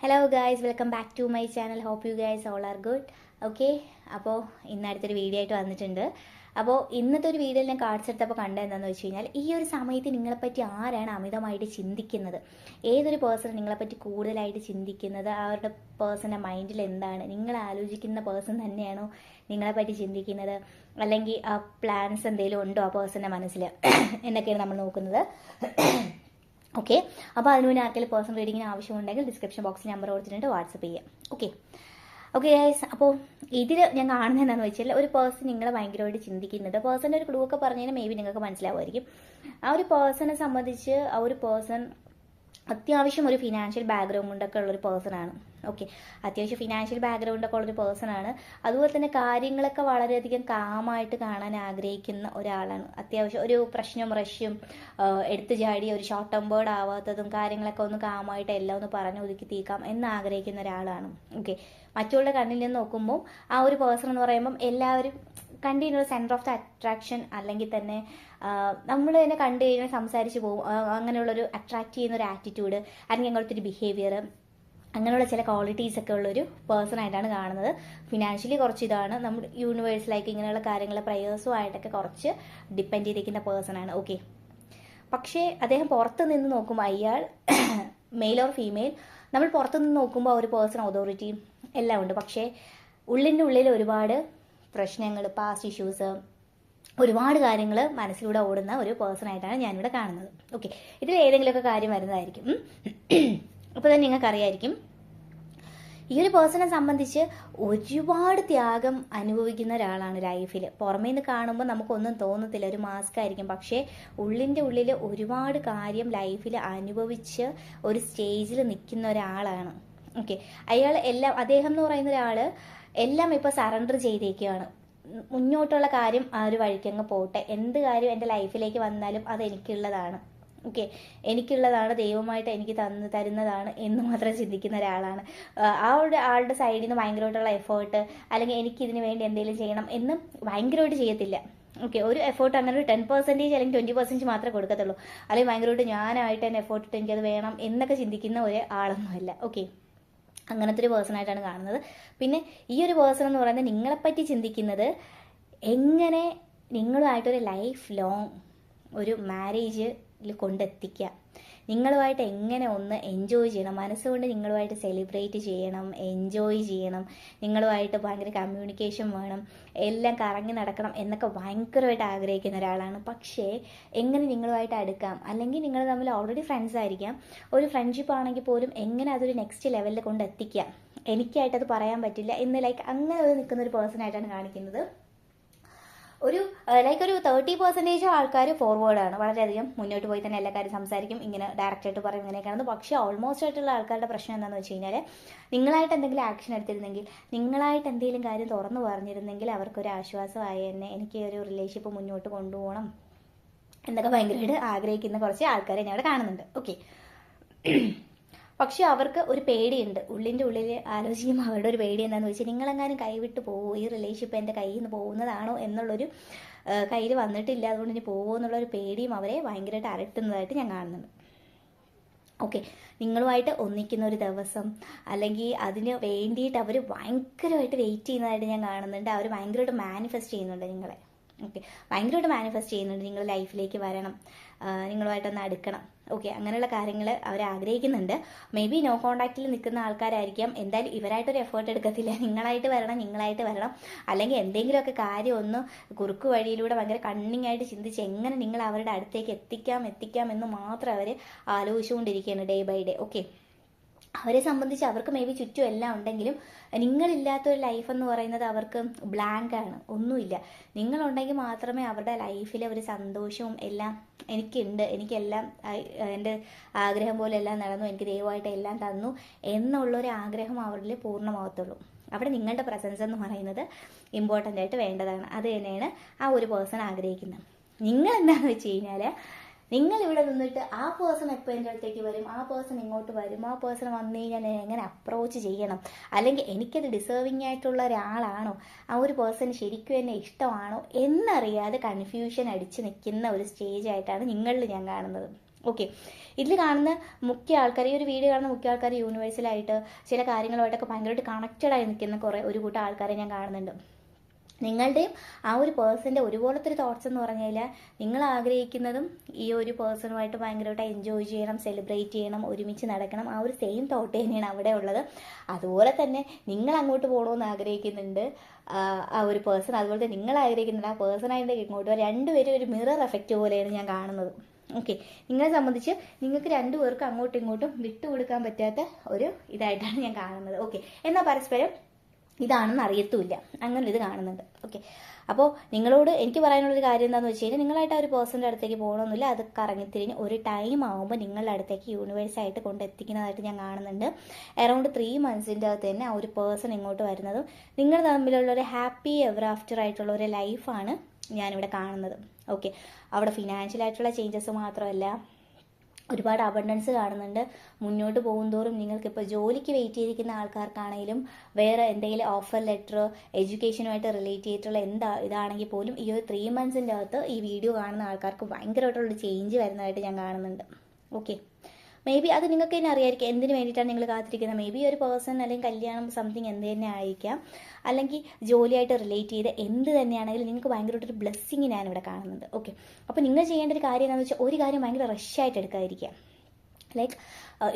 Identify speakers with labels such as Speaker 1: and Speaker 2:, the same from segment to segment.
Speaker 1: Hello guys, welcome back to my channel. Hope you guys all are good. Okay, അപ്പോൾ ഇന്ന് അടുത്തൊരു video ആയിട്ട് വന്നിട്ടുണ്ട്. അപ്പോൾ ഇന്നത്തെ ഒരു വീഡിയോയിൽ ഞാൻ കാർഡ്സ് എടുത്തപ്പോൾ കണ്ടതെന്താണെന്ന് വെച്ച് കഴിഞ്ഞാൽ, ഈ ഒരു സമയത്ത് നിങ്ങളെപ്പറ്റി ആരാണ് അമിതമായിട്ട് ചിന്തിക്കുന്നത്, ഏതൊരു പേഴ്സൺ നിങ്ങളെപ്പറ്റി കൂടുതലായിട്ട് ചിന്തിക്കുന്നത്, അവരുടെ പേഴ്സൻ്റെ മൈൻഡിൽ എന്താണ്, നിങ്ങൾ ആലോചിക്കുന്ന പേഴ്സൺ തന്നെയാണോ നിങ്ങളെപ്പറ്റി ചിന്തിക്കുന്നത്, അല്ലെങ്കിൽ ആ പ്ലാൻസ് എന്തെങ്കിലും ഉണ്ടോ ആ പേഴ്സൻ്റെ മനസ്സിൽ എന്നൊക്കെയാണ് നമ്മൾ നോക്കുന്നത്. ഓക്കെ, അപ്പോൾ അതിന് മുന്നേ ആർക്കെങ്കിലും പേഴ്സണൽ റീഡിങ്ങിന് ആവശ്യമുണ്ടെങ്കിൽ ഡിസ്ക്രിപ്ഷൻ ബോക്സിൽ നമ്പർ കൊടുത്തിട്ടുണ്ട്, വാട്സപ്പ് ചെയ്യാം. ഓക്കെ ഓക്കെ ഗൈസ്, അപ്പോൾ ഇതിൽ ഞാൻ കാണുന്നത് എന്താണെന്ന് വെച്ചാൽ, ഒരു പേഴ്സൺ നിങ്ങളെ ഭയങ്കരമായിട്ട് ചിന്തിക്കുന്നത്, പേഴ്സൻ്റെ ഒരു ക്ലൂ ഒക്കെ പറഞ്ഞാൽ മേ ബി നിങ്ങൾക്ക് മനസ്സിലാവുമായിരിക്കും. ആ ഒരു പേഴ്സണെ സംബന്ധിച്ച് ആ ഒരു പേഴ്സൺ അത്യാവശ്യം ഒരു ഫിനാൻഷ്യൽ ബാക്ക്ഗ്രൗണ്ടൊക്കെ ഉള്ളൊരു പേഴ്സണാണ്. ഓക്കെ, അത്യാവശ്യം ഫിനാൻഷ്യൽ ബാക്ക്ഗ്രൗണ്ടൊക്കെ ഉള്ളൊരു പേഴ്സണാണ്. അതുപോലെ തന്നെ കാര്യങ്ങളൊക്കെ വളരെയധികം കാമായിട്ട് കാണാൻ ആഗ്രഹിക്കുന്ന ഒരാളാണ്. അത്യാവശ്യം ഒരു പ്രശ്നം റഷ്യം എടുത്തു ചാടി ഒരു ഷോർട്ട് ടെമ്പേർഡ് ആവാത്തതും കാര്യങ്ങളൊക്കെ ഒന്ന് കാമായിട്ട് എല്ലാം ഒന്ന് പറഞ്ഞു ഒതുക്കി തീക്കാം എന്ന് ആഗ്രഹിക്കുന്ന ഒരാളാണ്. ഓക്കെ, മറ്റുള്ള കണ്ണിൽ നിന്ന് നോക്കുമ്പോൾ ആ ഒരു പേഴ്സൺ എന്ന് പറയുമ്പം എല്ലാവരും കണ്ടിന്നുള്ള സെൻറ്റർ ഓഫ് ദ അട്രാക്ഷൻ, അല്ലെങ്കിൽ തന്നെ നമ്മൾ തന്നെ കണ്ടു കഴിഞ്ഞാൽ സംസാരിച്ച് പോകും, അങ്ങനെയുള്ളൊരു അട്രാക്ട് ചെയ്യുന്ന ഒരു ആറ്റിറ്റ്യൂഡ്, അല്ലെങ്കിൽ അങ്ങനത്തെ ഒരു ബിഹേവിയർ, അങ്ങനെയുള്ള ചില ക്വാളിറ്റീസ് ഒക്കെ ഉള്ളൊരു പേഴ്സൺ ആയിട്ടാണ് കാണുന്നത്. ഫിനാൻഷ്യലി കുറച്ച് ഇതാണ്, നമ്മൾ യൂണിവേഴ്സിലേക്ക് ഇങ്ങനെയുള്ള കാര്യങ്ങൾ പ്രയേഴ്സും ആയിട്ടൊക്കെ കുറച്ച് ഡിപ്പെൻഡ് ചെയ്തിരിക്കുന്ന പേഴ്സണാണ്. ഓക്കെ, പക്ഷേ അദ്ദേഹം പുറത്ത് നിന്ന് നോക്കുമ്പോൾ അയാൾ മെയിൽ ഓർ ഫീമെയിൽ, നമ്മൾ പുറത്തു നിന്ന് നോക്കുമ്പോൾ ഒരു പേഴ്സൺ അതോറിറ്റിയും എല്ലാം ഉണ്ട്, പക്ഷേ ഉള്ളിൻ്റെ ഉള്ളിൽ ഒരുപാട് പ്രശ്നങ്ങൾ, പാസ്റ്റ് ഇഷ്യൂസ്, ഒരുപാട് കാര്യങ്ങൾ മനസ്സിലൂടെ ഓടുന്ന ഒരു പേഴ്സൺ ആയിട്ടാണ് ഞാനിവിടെ കാണുന്നത്. ഓക്കെ, ഇതിൽ ഏതെങ്കിലുമൊക്കെ കാര്യം വരുന്നതായിരിക്കും. അപ്പോൾ തന്നെ നിങ്ങൾക്ക് അറിയായിരിക്കും, ഈ ഒരു പേഴ്സണെ സംബന്ധിച്ച് ഒരുപാട് ത്യാഗം അനുഭവിക്കുന്ന ഒരാളാണ് ലൈഫിൽ. പുറമേ നിന്ന് കാണുമ്പോൾ നമുക്കൊന്നും തോന്നത്തില്ല, ഒരു മാസ്ക് ആയിരിക്കും, പക്ഷേ ഉള്ളിൻ്റെ ഉള്ളിൽ ഒരുപാട് കാര്യം ലൈഫിൽ അനുഭവിച്ച് ഒരു സ്റ്റേജിൽ നിൽക്കുന്ന ഒരാളാണ്. ഓക്കെ, അദ്ദേഹം എന്ന് പറയുന്ന ഒരാൾ എല്ലാം ഇപ്പോൾ സറണ്ടർ ചെയ്തേക്കുകയാണ്. മുന്നോട്ടുള്ള കാര്യം ആ ഒരു വഴിക്കങ്ങ് പോട്ടെ, എന്ത് കാര്യം എൻ്റെ ലൈഫിലേക്ക് വന്നാലും അത് എനിക്കുള്ളതാണ്. ഓക്കെ, എനിക്കുള്ളതാണ്, ദൈവമായിട്ട് എനിക്ക് തരുന്നതാണ് എന്ന് മാത്രം ചിന്തിക്കുന്ന ഒരാളാണ്. ആളുടെ സൈഡിൽ നിന്ന് ഭയങ്കരമായിട്ടുള്ള എഫേർട്ട്, അല്ലെങ്കിൽ എനിക്കിതിന് വേണ്ടി എന്തെങ്കിലും ചെയ്യണം എന്ന് ഭയങ്കരമായിട്ട് ചെയ്യത്തില്ല. ഓക്കെ, ഒരു എഫേർട്ട് അങ്ങനെ ഒരു 10% അല്ലെങ്കിൽ 20% മാത്രമേ കൊടുക്കത്തുള്ളൂ. അല്ലെങ്കിൽ ഭയങ്കരമായിട്ട് ഞാനായിട്ട് തന്നെ എഫേർട്ട് ഇട്ട് എനിക്കത് വേണം എന്നൊക്കെ ചിന്തിക്കുന്ന ഒരു ആളൊന്നുമല്ല. ഓക്കെ, അങ്ങനത്തെ ഒരു പേഴ്സണായിട്ടാണ് കാണുന്നത്. പിന്നെ ഈ ഒരു പേഴ്സൺ എന്ന് പറയുന്നത് നിങ്ങളെപ്പറ്റി ചിന്തിക്കുന്നത് എങ്ങനെ നിങ്ങളുമായിട്ടൊരു ലൈഫ് ലോങ് ഒരു മാരേജിൽ കൊണ്ടെത്തിക്കുക, നിങ്ങളുമായിട്ട് എങ്ങനെ ഒന്ന് എൻജോയ് ചെയ്യണം, മനസ്സുകൊണ്ട് നിങ്ങളുമായിട്ട് സെലിബ്രേറ്റ് ചെയ്യണം, എൻജോയ് ചെയ്യണം, നിങ്ങളുമായിട്ട് ഭയങ്കര കമ്മ്യൂണിക്കേഷൻ വേണം, എല്ലാം കറങ്ങി നടക്കണം എന്നൊക്കെ ഭയങ്കരമായിട്ട് ആഗ്രഹിക്കുന്ന ഒരാളാണ്. പക്ഷേ എങ്ങനെ നിങ്ങളുമായിട്ട് അടുക്കാം, അല്ലെങ്കിൽ നിങ്ങൾ തമ്മിൽ ഓൾറെഡി ഫ്രണ്ട്സ് ആയിരിക്കാം, ഒരു ഫ്രണ്ട്ഷിപ്പ് ആണെങ്കിൽ പോലും എങ്ങനെ അതൊരു നെക്സ്റ്റ് ലെവലിൽ കൊണ്ടെത്തിക്കാം, എനിക്കായിട്ടത് പറയാൻ പറ്റില്ല എന്ന് അങ്ങനെ ഒരു നിൽക്കുന്ന ഒരു പേഴ്സൺ ആയിട്ടാണ് കാണിക്കുന്നത്. ഒരു 30% ആൾക്കാർ ഫോർവേഡാണ്, വളരെയധികം മുന്നോട്ട് പോയി തന്നെ എല്ലാ കാര്യം സംസാരിക്കും, ഇങ്ങനെ ഡയറക്റ്റായിട്ട് പറയും, ഇങ്ങനെയൊക്കെയാണ്. പക്ഷേ ഓൾമോസ്റ്റ് ആയിട്ടുള്ള ആൾക്കാരുടെ പ്രശ്നം എന്താണെന്ന് വെച്ച് കഴിഞ്ഞാൽ, നിങ്ങളായിട്ട് എന്തെങ്കിലും ആക്ഷൻ എടുത്തിരുന്നെങ്കിൽ, നിങ്ങളായിട്ട് എന്തെങ്കിലും കാര്യം തുറന്നു പറഞ്ഞിരുന്നെങ്കിൽ അവർക്കൊരു ആശ്വാസമായി തന്നെ എനിക്ക് ഒരു റിലേഷൻഷിപ്പ് മുന്നോട്ട് കൊണ്ടുപോകണം എന്നൊക്കെ ഭയങ്കരമായിട്ട് ആഗ്രഹിക്കുന്ന കുറച്ച് ആൾക്കാരെ ഞാൻ അവിടെ കാണുന്നുണ്ട്. ഓക്കെ, പക്ഷെ അവർക്ക് ഒരു പേടിയുണ്ട്, ഉള്ളിൻ്റെ ഉള്ളിൽ ആലോചിക്കുമ്പോൾ അവരുടെ ഒരു പേടി എന്താണെന്ന് വെച്ചാൽ, നിങ്ങളെങ്ങാനും കൈവിട്ട് പോകുമോ, ഈ റിലേഷൻഷിപ്പ് എൻ്റെ കയ്യിൽ നിന്ന് പോകുന്നതാണോ എന്നുള്ളൊരു കയ്യിൽ വന്നിട്ടില്ല, അതുകൊണ്ട് ഇനി പോകുമോ എന്നുള്ളൊരു പേടിയും അവരെ ഭയങ്കരമായിട്ട് അലട്ടുന്നതായിട്ട് ഞാൻ കാണുന്നുണ്ട്. ഓക്കെ, നിങ്ങളുമായിട്ട് ഒന്നിക്കുന്ന ഒരു ദിവസം, അല്ലെങ്കിൽ അതിന് വേണ്ടിയിട്ട് അവർ ഭയങ്കരമായിട്ട് വെയിറ്റ് ചെയ്യുന്നതായിട്ട് ഞാൻ കാണുന്നുണ്ട്. അവർ ഭയങ്കരമായിട്ട് മാനിഫെസ്റ്റ് ചെയ്യുന്നുണ്ട് നിങ്ങളെ. ഓക്കെ, ഭയങ്കരമായിട്ട് മാനിഫെസ്റ്റ് ചെയ്യുന്നുണ്ട്, നിങ്ങൾ ലൈഫിലേക്ക് വരണം, നിങ്ങളുമായിട്ടൊന്ന് അടുക്കണം. ഓക്കെ, അങ്ങനെയുള്ള കാര്യങ്ങൾ അവർ ആഗ്രഹിക്കുന്നുണ്ട്. മേ ബി നോ കോണ്ടാക്റ്റിൽ നിൽക്കുന്ന ആൾക്കാരായിരിക്കാം. എന്തായാലും ഇവരായിട്ടൊരു എഫേർട്ട് എടുക്കത്തില്ല, നിങ്ങളായിട്ട് വരണം, അല്ലെങ്കിൽ എന്തെങ്കിലുമൊക്കെ കാര്യം ഒന്ന് കുറുക്ക് വഴിയിലൂടെ ഭയങ്കര കണ്ണിങ് ആയിട്ട് ചിന്തിച്ച് എങ്ങനെ നിങ്ങൾ അവരുടെ അടുത്തേക്ക് എത്തിക്കാം എന്ന് മാത്രം അവർ ആലോചിച്ചുകൊണ്ടിരിക്കുകയാണ് ഡേ ബൈ ഡേ. ഓക്കെ, അവരെ സംബന്ധിച്ച് അവർക്ക് മേ ബി ചുറ്റും എല്ലാം ഉണ്ടെങ്കിലും നിങ്ങളില്ലാത്തൊരു ലൈഫ് എന്ന് പറയുന്നത് അവർക്ക് ബ്ലാങ്ക് ആണ്, ഒന്നുമില്ല. നിങ്ങളുണ്ടെങ്കിൽ മാത്രമേ അവരുടെ ലൈഫിലെ ഒരു സന്തോഷവും എല്ലാം എനിക്കുണ്ട്, എനിക്കെല്ലാം എൻ്റെ ആഗ്രഹം പോലെ എല്ലാം നടന്നു, എനിക്ക് ദൈവമായിട്ട് എല്ലാം തന്നു എന്നുള്ളൊരു ആഗ്രഹം അവരിൽ പൂർണ്ണമാകത്തുള്ളൂ. അവിടെ നിങ്ങളുടെ പ്രസൻസ് എന്ന് പറയുന്നത് ഇമ്പോർട്ടൻ്റ് ആയിട്ട് വേണ്ടതാണ്. അത് തന്നെയാണ് ആ ഒരു പേഴ്സൺ ആഗ്രഹിക്കുന്നത്. നിങ്ങൾ എന്താണെന്ന് വെച്ച് കഴിഞ്ഞാൽ, നിങ്ങൾ ഇവിടെ നിന്നിട്ട് ആ പേഴ്സൺ എപ്പോൾ എൻ്റെ അടുത്തേക്ക് വരും, ആ പേഴ്സൺ ഇങ്ങോട്ട് വരും, ആ പേഴ്സൺ വന്നു കഴിഞ്ഞാൽ എങ്ങനെ അപ്രോച്ച് ചെയ്യണം, അല്ലെങ്കിൽ എനിക്കത് ഡിസേർവിങ് ആയിട്ടുള്ള ഒരാളാണോ, ആ ഒരു പേഴ്സൺ ശരിക്കും എന്നെ ഇഷ്ടമാണോ എന്നറിയാതെ കൺഫ്യൂഷൻ അടിച്ച് നിൽക്കുന്ന ഒരു സ്റ്റേജ് ആയിട്ടാണ് നിങ്ങളിൽ ഞാൻ കാണുന്നത്. ഓക്കെ, ഇതിൽ കാണുന്ന മുഖ്യ ആൾക്കാർ, ഈ ഒരു വീഡിയോ കാണുന്ന മുഖ്യ ആൾക്കാർ യൂണിവേഴ്സലായിട്ട് ചില കാര്യങ്ങളുമായിട്ടൊക്കെ ഭയങ്കരമായിട്ട് കണക്റ്റഡായി നിൽക്കുന്ന ഒരു കൂട്ടം ആൾക്കാരെ ഞാൻ കാണുന്നുണ്ട്. നിങ്ങളുടെയും ആ ഒരു പേഴ്സൻ്റെ ഒരുപോലത്തെ ഒരു തോട്ട്സ് എന്ന് പറഞ്ഞാൽ നിങ്ങൾ ആഗ്രഹിക്കുന്നതും ഈ ഒരു പേഴ്സണുമായിട്ട് ഭയങ്കരമായിട്ട് എൻജോയ് ചെയ്യണം, സെലിബ്രേറ്റ് ചെയ്യണം, ഒരുമിച്ച് നടക്കണം, ആ ഒരു സെയിം തോട്ട് തന്നെയാണ് അവിടെ ഉള്ളത്. അതുപോലെ തന്നെ നിങ്ങൾ അങ്ങോട്ട് പോകണമെന്ന് ആഗ്രഹിക്കുന്നുണ്ട് ആ ഒരു പേഴ്സൺ, അതുപോലെ തന്നെ നിങ്ങൾ ആഗ്രഹിക്കുന്നുണ്ട് ആ പേഴ്സണായിട്ട് ഇങ്ങോട്ട്. രണ്ടുപേരും ഒരു മിറർ എഫക്റ്റ് പോലെയാണ് ഞാൻ കാണുന്നത്. ഓക്കെ, നിങ്ങളെ സംബന്ധിച്ച് നിങ്ങൾക്ക് രണ്ടുപേർക്കും അങ്ങോട്ടും ഇങ്ങോട്ടും വിട്ടുകൊടുക്കാൻ പറ്റാത്ത ഒരു ഇതായിട്ടാണ് ഞാൻ കാണുന്നത്. ഓക്കെ, എന്നാൽ പരസ്പരം ഇതാണെന്ന് അറിയത്തുമില്ല, അങ്ങനെ ഇത് കാണുന്നുണ്ട്. ഓക്കെ, അപ്പോൾ നിങ്ങളോട് എനിക്ക് പറയാനുള്ളൊരു കാര്യം എന്താണെന്ന് വെച്ച് കഴിഞ്ഞാൽ നിങ്ങളായിട്ട് ആ ഒരു പേഴ്സൻ്റെ അടുത്തേക്ക് പോകണമെന്നില്ല. അത് കറങ്ങിത്തിരിഞ്ഞ് ഒരു ടൈം ആകുമ്പോൾ നിങ്ങളുടെ അടുത്തേക്ക് യൂണിവേഴ്സായിട്ട് കൊണ്ടെത്തിക്കുന്നതായിട്ട് ഞാൻ കാണുന്നുണ്ട്. അറൗണ്ട് 3 monthsൻ്റെ അകത്ത് തന്നെ ആ ഒരു പേഴ്സൺ ഇങ്ങോട്ട് വരുന്നതും നിങ്ങൾ തമ്മിലുള്ള ഒരു ഹാപ്പി എവർ ആഫ്റ്റർ ആയിട്ടുള്ള ഒരു ലൈഫാണ് ഞാനിവിടെ കാണുന്നത്. ഓക്കെ, അവിടെ ഫിനാൻഷ്യലായിട്ടുള്ള ചേഞ്ചസ് മാത്രമല്ല, ഒരുപാട് അബണ്ടൻസ് കാണുന്നുണ്ട്. മുന്നോട്ട് പോകുന്തോറും നിങ്ങൾക്കിപ്പോൾ ജോലിക്ക് വെയിറ്റ് ചെയ്തിരിക്കുന്ന ആൾക്കാർക്കാണെങ്കിലും വേറെ എന്തെങ്കിലും ഓഫർ ലെറ്റർ, എഡ്യൂക്കേഷനുമായിട്ട് റിലേറ്റ് ചെയ്തിട്ടുള്ള ഇതാണെങ്കിൽ പോലും ഈ ഒരു 3 monthsൻ്റെ അകത്ത് ഈ വീഡിയോ കാണുന്ന ആൾക്കാർക്ക് ഭയങ്കരമായിട്ടുള്ളൊരു ചേഞ്ച് വരുന്നതായിട്ട് ഞാൻ കാണുന്നുണ്ട്. ഓക്കെ, മേ ബി അത് നിങ്ങൾക്ക് തന്നെ അറിയായിരിക്കും എന്തിനു വേണ്ടിയിട്ടാണ് നിങ്ങൾ കാത്തിരിക്കുന്നത്. മേ ബി ഒരു പേഴ്സൺ അല്ലെങ്കിൽ കല്യാണം സംതിങ് എന്ത് തന്നെ ആയിരിക്കാം, അല്ലെങ്കിൽ ജോലിയായിട്ട് റിലേറ്റ് ചെയ്ത് എന്ത് തന്നെയാണെങ്കിലും നിങ്ങൾക്ക് ഭയങ്കരമായിട്ടൊരു ബ്ലെസ്സിങ് ഞാനിവിടെ കാണുന്നുണ്ട്. ഓക്കെ, അപ്പോൾ നിങ്ങൾ ചെയ്യേണ്ട ഒരു കാര്യം എന്താണെന്ന് വെച്ചാൽ ഒരു കാര്യം ഭയങ്കര റഷായിട്ട് എടുക്കാതിരിക്കുക. ലൈക്ക്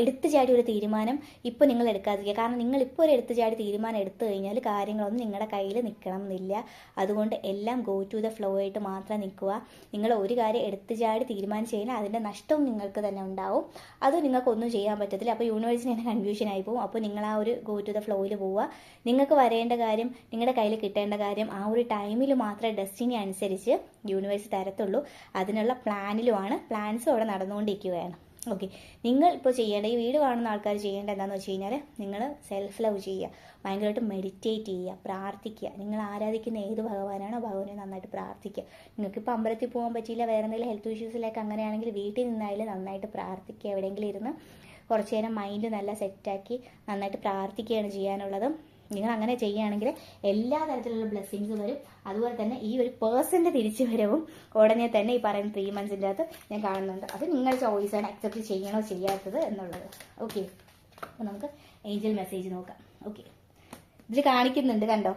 Speaker 1: എടുത്തു ചാടി ഒരു തീരുമാനം ഇപ്പോൾ നിങ്ങൾ എടുക്കാതിരിക്കുക. കാരണം നിങ്ങളിപ്പോൾ ഒരു എടുത്തു ചാടി തീരുമാനം എടുത്തു കഴിഞ്ഞാൽ കാര്യങ്ങളൊന്നും നിങ്ങളുടെ കയ്യിൽ നിൽക്കണം എന്നില്ല. അതുകൊണ്ട് എല്ലാം ഗോ ടു ദ ഫ്ലോ ആയിട്ട് മാത്രം നിൽക്കുക. നിങ്ങൾ ഒരു കാര്യം എടുത്തു ചാടി തീരുമാനിച്ചു കഴിഞ്ഞാൽ അതിൻ്റെ നഷ്ടവും നിങ്ങൾക്ക് തന്നെ ഉണ്ടാവും. അത് നിങ്ങൾക്കൊന്നും ചെയ്യാൻ പറ്റത്തില്ല. അപ്പോൾ യൂണിവേഴ്സിന് തന്നെ കൺഫ്യൂഷനായി പോകും. അപ്പോൾ നിങ്ങൾ ആ ഒരു ഗോ ടു ദ ഫ്ലോയിൽ പോവുക. നിങ്ങൾക്ക് വരേണ്ട കാര്യം, നിങ്ങളുടെ കയ്യിൽ കിട്ടേണ്ട കാര്യം ആ ഒരു ടൈമിൽ മാത്രമേ ഡെസ്റ്റിനി അനുസരിച്ച് യൂണിവേഴ്സ് തരത്തുള്ളൂ. അതിനുള്ള പ്ലാൻസും അവിടെ നടന്നുകൊണ്ടിരിക്കുകയാണ്. ഓക്കെ, നിങ്ങൾ ഇപ്പോൾ ചെയ്യേണ്ട, ഈ വീഡിയോ കാണുന്ന ആൾക്കാർ ചെയ്യേണ്ട എന്താണെന്ന് വെച്ച് കഴിഞ്ഞാൽ നിങ്ങൾ സെൽഫ് ലവ് ചെയ്യുക, ഭയങ്കരമായിട്ട് മെഡിറ്റേറ്റ് ചെയ്യുക, പ്രാർത്ഥിക്കുക. നിങ്ങൾ ആരാധിക്കുന്ന ഏത് ഭഗവാനാണോ ഭഗവാനെ നന്നായിട്ട് പ്രാർത്ഥിക്കുക. നിങ്ങൾക്കിപ്പോൾ അമ്പലത്തിൽ പോകാൻ പറ്റിയില്ല, വേറെ എന്തെങ്കിലും ഹെൽത്ത് ഇഷ്യൂസിലേക്ക് അങ്ങനെയാണെങ്കിൽ വീട്ടിൽ നിന്നായാലും നന്നായിട്ട് പ്രാർത്ഥിക്കുക. എവിടെയെങ്കിലും ഇരുന്ന് കുറച്ച് നേരം മൈൻഡ് നല്ല സെറ്റാക്കി നന്നായിട്ട് പ്രാർത്ഥിക്കുകയാണ് ചെയ്യാനുള്ളത്. നിങ്ങൾ അങ്ങനെ ചെയ്യുകയാണെങ്കിൽ എല്ലാ തരത്തിലുള്ള ബ്ലെസ്സിങ്സ് വരും. അതുപോലെ തന്നെ ഈ ഒരു പേഴ്സൻ്റെ തിരിച്ചു വരവും ഉടനെ തന്നെ ഈ പറയുന്ന 3 monthsൻ്റെ അകത്ത് ഞാൻ കാണുന്നുണ്ട്. അത് നിങ്ങളുടെ ചോയ്സാണ്, അക്സെപ്റ്റ് ചെയ്യണോ ചെയ്യാത്തത് എന്നുള്ളത്. ഓക്കെ, അപ്പോൾ നമുക്ക് ഏഞ്ചൽ മെസ്സേജ് നോക്കാം. ഓക്കെ, ഇതിൽ കാണിക്കുന്നുണ്ട്, കണ്ടോ,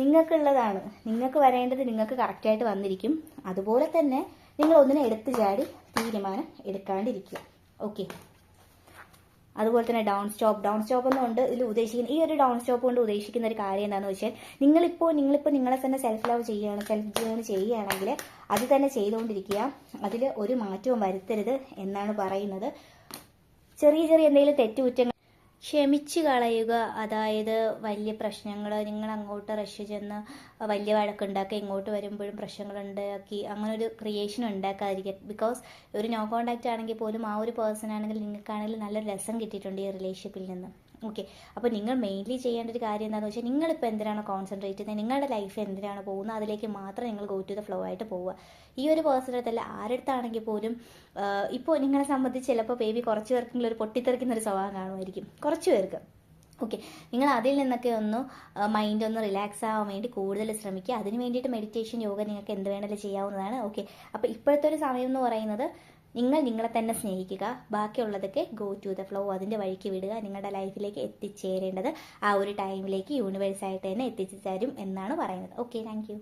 Speaker 1: നിങ്ങൾക്കുള്ളതാണ്, നിങ്ങൾക്ക് വരേണ്ടത് നിങ്ങൾക്ക് കറക്റ്റായിട്ട് വന്നിരിക്കും. അതുപോലെ തന്നെ നിങ്ങൾ ഒന്നിനെ എടുത്തു ചാടി തീരുമാനം എടുക്കാണ്ടിരിക്കുക. ഓക്കെ, അതുപോലെ തന്നെ ഡൗൺ സ്റ്റോപ്പ് എന്നുകൊണ്ട് ഇതിൽ ഉദ്ദേശിക്കുന്ന ഈ ഒരു ഡൗൺ സ്റ്റോപ്പ് കൊണ്ട് ഉദ്ദേശിക്കുന്ന ഒരു കാര്യം എന്താണെന്ന് വെച്ചാൽ നിങ്ങളിപ്പോൾ നിങ്ങളെ തന്നെ സെൽഫ് ലവ് ചെയ്യുകയാണെങ്കിൽ അത് തന്നെ ചെയ്തുകൊണ്ടിരിക്കുക. അതിൽ ഒരു മാറ്റവും വരുത്തരുത് എന്നാണ് പറയുന്നത്. ചെറിയ എന്തെങ്കിലും തെറ്റുകുറ്റങ്ങൾ ക്ഷമിച്ച് കളയുക. അതായത് വലിയ പ്രശ്നങ്ങൾ നിങ്ങൾ അങ്ങോട്ട് റഷ് ചെന്ന് വലിയ വഴക്കുണ്ടാക്കി ഇങ്ങോട്ട് വരുമ്പോഴും പ്രശ്നങ്ങൾ ഉണ്ടാക്കി അങ്ങനെ ഒരു ക്രിയേഷൻ ഉണ്ടാക്കാതിരിക്കുക. ബിക്കോസ് ഒരു നോ കോണ്ടാക്റ്റ് ആണെങ്കിൽ പോലും ആ ഒരു പേഴ്സൺ ആണെങ്കിൽ നിങ്ങൾക്കാണെങ്കിൽ നല്ലൊരു ലെസൺ കിട്ടിയിട്ടുണ്ട് ഈ റിലേഷൻഷിപ്പിൽ നിന്ന്. ഓക്കെ, അപ്പോൾ നിങ്ങൾ മെയിൻലി ചെയ്യേണ്ട ഒരു കാര്യം എന്താണെന്ന് വെച്ചാൽ നിങ്ങളിപ്പോൾ എന്തിനാണോ കോൺസെൻട്രേറ്റ് ചെയ്യുന്നത്, നിങ്ങളുടെ ലൈഫ് എന്തിനാണ് പോകുന്നത് അതിലേക്ക് മാത്രം നിങ്ങൾ ഗോ ടു ദ ഫ്ലോ ആയിട്ട് പോവുക. ഈ ഒരു പേഴ്സണൽ അടുത്തല്ല ആരടുത്താണെങ്കിൽ പോലും ഇപ്പോൾ നിങ്ങളെ സംബന്ധിച്ച് ചിലപ്പോൾ ബേബി കുറച്ച് പേർക്കെങ്കിലും ഒരു പൊട്ടിത്തെറിക്കുന്ന ഒരു സ്വഭാവം കാണുമായിരിക്കും, കുറച്ച് പേർക്ക്. ഓക്കെ, നിങ്ങൾ അതിൽ നിന്നൊക്കെ മൈൻഡ് ഒന്ന് റിലാക്സ് ആവാൻ വേണ്ടി കൂടുതൽ ശ്രമിക്കുക. അതിന് വേണ്ടിയിട്ട് മെഡിറ്റേഷൻ, യോഗ നിങ്ങൾക്ക് എന്ത് വേണമെങ്കിലും ചെയ്യാവുന്നതാണ്. ഓക്കെ, അപ്പോൾ ഇപ്പോഴത്തെ ഒരു സമയം എന്ന് പറയുന്നത് നിങ്ങളെ തന്നെ സ്നേഹിക്കുക. ബാക്കിയുള്ളതൊക്കെ ഗോ ടു ദ ഫ്ലോ, അതിൻ്റെ വഴിക്ക് വിടുക. നിങ്ങളുടെ ലൈഫിലേക്ക് എത്തിച്ചേരേണ്ടത് ആ ഒരു ടൈമിലേക്ക് യൂണിവേഴ്സായിട്ട് തന്നെ എത്തിച്ചു തരും എന്നാണ് പറയുന്നത്. Okay, thank you.